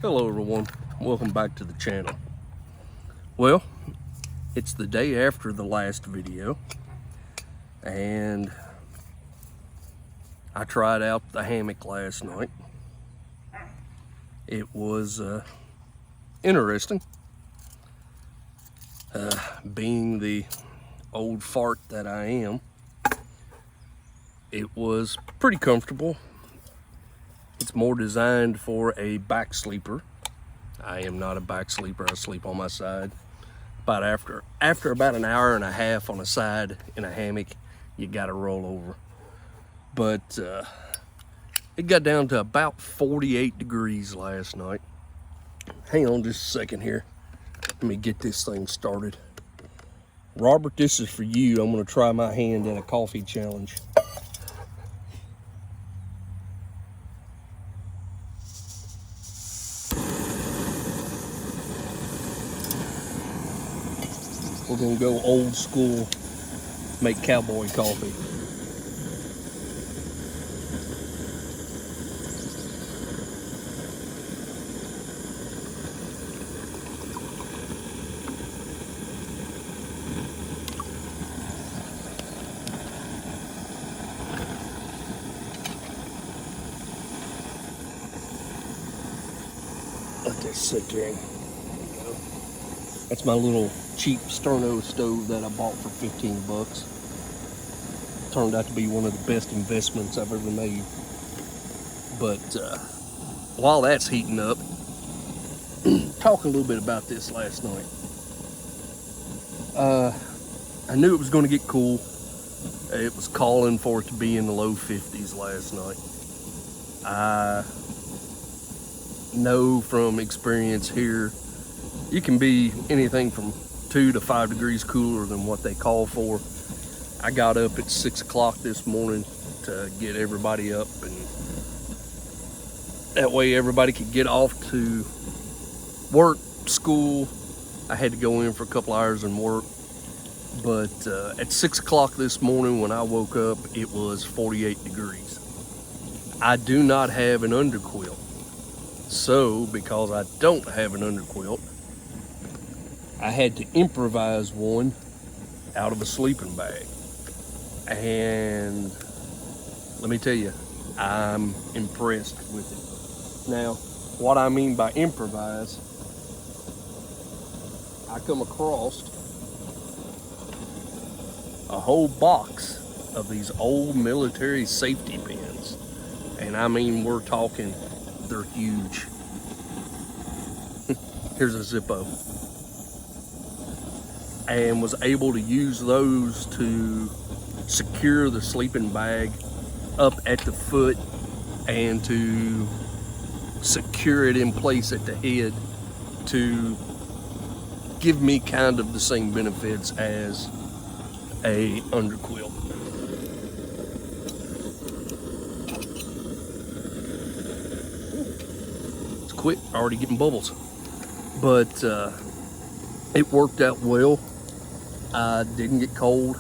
Hello everyone, welcome back to the channel. Well, it's the day after the last video and I tried out the hammock last night. It was interesting. Being the old fart that I am, it was pretty comfortable. It's more designed for a back sleeper. I am not a back sleeper. I sleep on my side. But after about an hour and a half on a side in a hammock, you gotta roll over. But it got down to about 48 degrees last night. Hang on just a second here. Let me get this thing started. Robert, this is for you. I'm gonna try my hand in a coffee challenge. We're gonna go old school, make cowboy coffee. Let this sit there. That's my little cheap Sterno stove that I bought for 15 bucks. Turned out to be one of the best investments I've ever made. But while that's heating up, talk a little bit about this last night. I knew it was going to get cool. It was calling for it to be in the low 50s last night. I know from experience here, you can be anything from 2 to 5 degrees cooler than what they call for. I got up at 6 o'clock this morning to get everybody up, and that way everybody could get off to work, school. I had to go in for a couple hours and work, but at 6 o'clock this morning when I woke up, it was 48 degrees. I do not have an underquilt, so because I don't have an underquilt, I had to improvise one out of a sleeping bag. And let me tell you, I'm impressed with it. Now, what I mean by improvise, I come across a whole box of these old military safety pins. And I mean, we're talking, they're huge. Here's a Zippo. And was able to use those to secure the sleeping bag up at the foot and to secure it in place at the head to give me kind of the same benefits as a underquilt. It's quick, already getting bubbles. But it worked out well. I didn't get cold.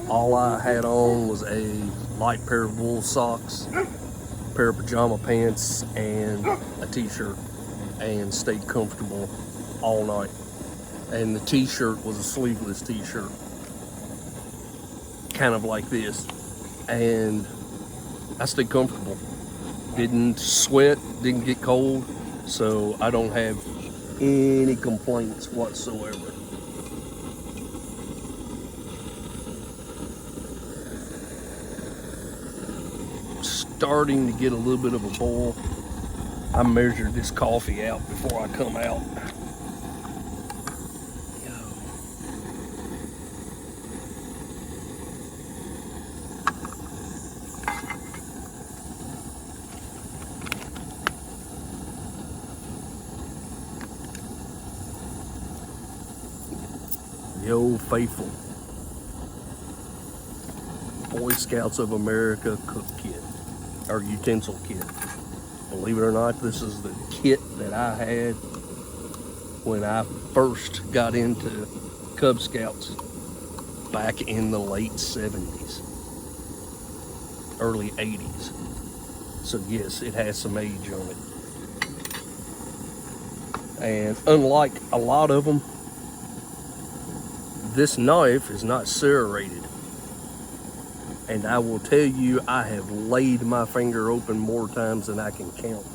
All I had on was a light pair of wool socks, a pair of pajama pants, and a t-shirt, and stayed comfortable all night. And the t-shirt was a sleeveless t-shirt, kind of like this. And I stayed comfortable. Didn't sweat, didn't get cold, so I don't have any complaints whatsoever. Starting to get a little bit of a boil. I measured this coffee out before I come out. The old faithful Boy Scouts of America cook kit, or utensil kit. Believe it or not, this is the kit that I had when I first got into Cub Scouts back in the late 70s, early 80s. So yes, it has some age on it. And unlike a lot of them, this knife is not serrated. And I will tell you, I have laid my finger open more times than I can count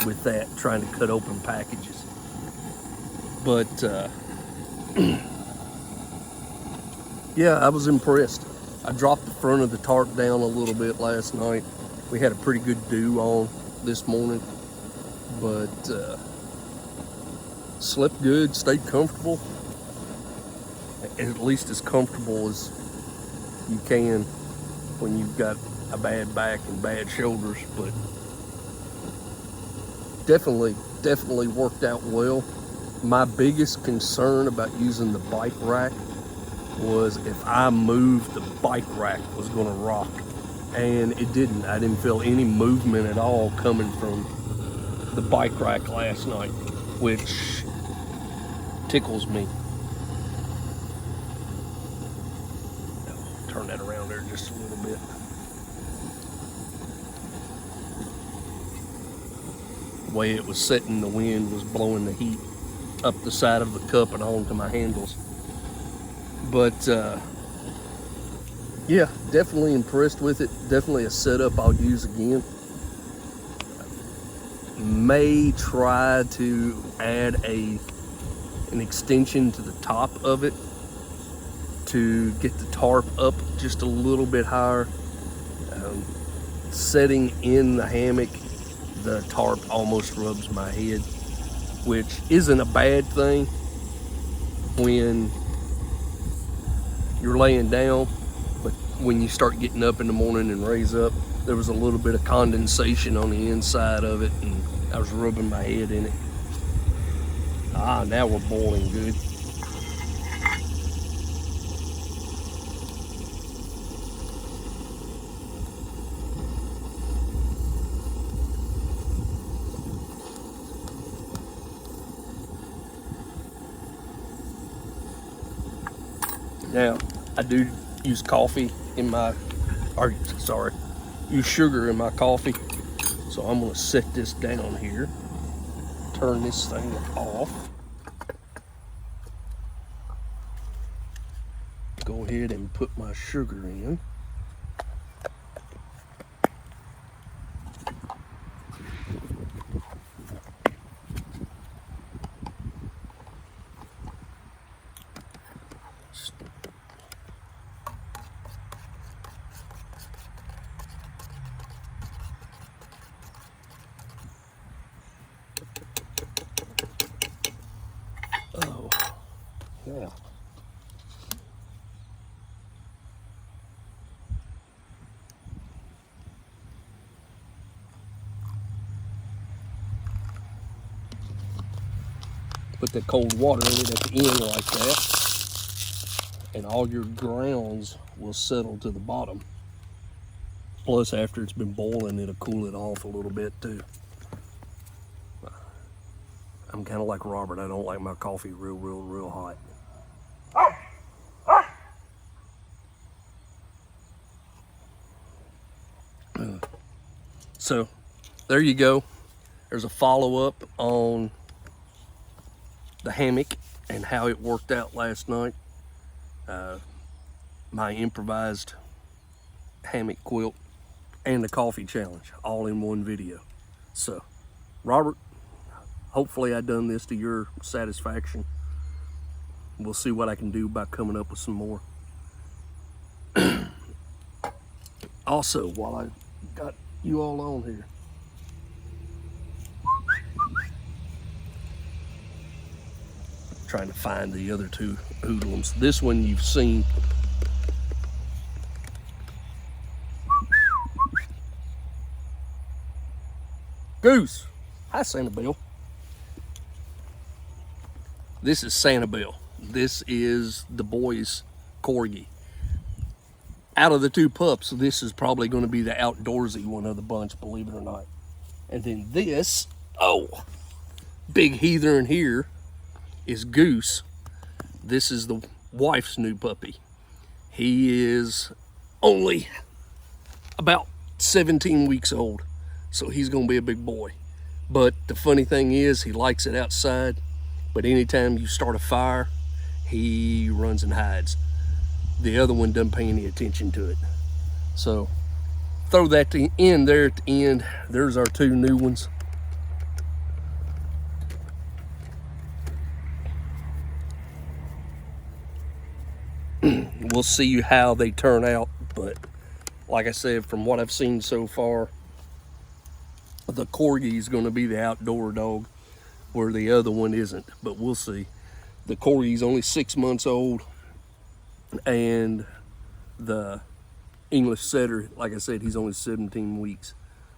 with that, trying to cut open packages. But yeah, I was impressed. I dropped the front of the tarp down a little bit last night. We had a pretty good dew on this morning, but slept good, stayed comfortable, at least as comfortable as you can when you've got a bad back and bad shoulders. But definitely worked out well. My biggest concern about using the bike rack was if I moved, the bike rack was gonna rock, and it didn't. I didn't feel any movement at all coming from the bike rack last night, which tickles me. Turn that around there just a little bit. The way it was setting, the wind was blowing the heat up the side of the cup and onto my handles. But yeah, definitely impressed with it. Definitely a setup I'll use again. May try to add an extension to the top of it to get the tarp up just a little bit higher. Setting in the hammock, the tarp almost rubs my head, which isn't a bad thing when you're laying down, but when you start getting up in the morning and raise up, there was a little bit of condensation on the inside of it, and I was rubbing my head in it. Now we're boiling good. Now, I do use coffee in my, use sugar in my coffee. So I'm gonna set this down here, turn this thing off. Go ahead and put my sugar in. Oh, yeah. Put that cold water in it at the end like that, and all your grounds will settle to the bottom. Plus, after it's been boiling, it'll cool it off a little bit too. I'm kind of like Robert. I don't like my coffee real hot. So, there you go. There's a follow-up on the hammock and how it worked out last night. My improvised hammock quilt and the coffee challenge all in one video. So, Robert, hopefully I done this to your satisfaction. We'll see what I can do by coming up with some more. Also, while I got you all on here, trying to find the other two hoodlums. This one you've seen. Goose. Hi, Sanibel. This is Sanibel. This is the boy's corgi. Out of the two pups, this is probably going to be the outdoorsy one of the bunch, believe it or not. And then this, big heathen here is Goose. This is the wife's new puppy. He is only about 17 weeks old, so he's gonna be a big boy. But the funny thing is, he likes it outside, but anytime you start a fire, he runs and hides. The other one doesn't pay any attention to it. So throw that in there at the end. There's our two new ones. We'll see how they turn out, but like I said, from what I've seen so far, the Corgi is going to be the outdoor dog, where the other one isn't, but we'll see. The Corgi's only 6 months old, and the English setter, like I said, he's only 17 weeks,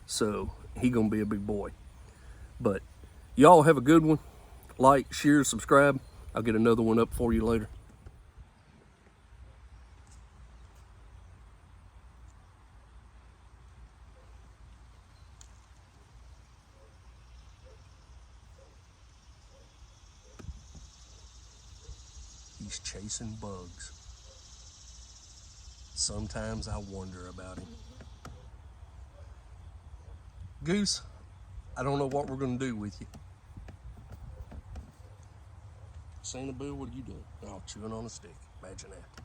so he's gonna be a big boy. But y'all have a good one. Like, share, subscribe. I'll get another one up for you later. He's chasing bugs. Sometimes I wonder about him. Goose, I don't know what we're gonna do with you. Santa Boo, what are you doing? Oh, chewing on a stick. Imagine that.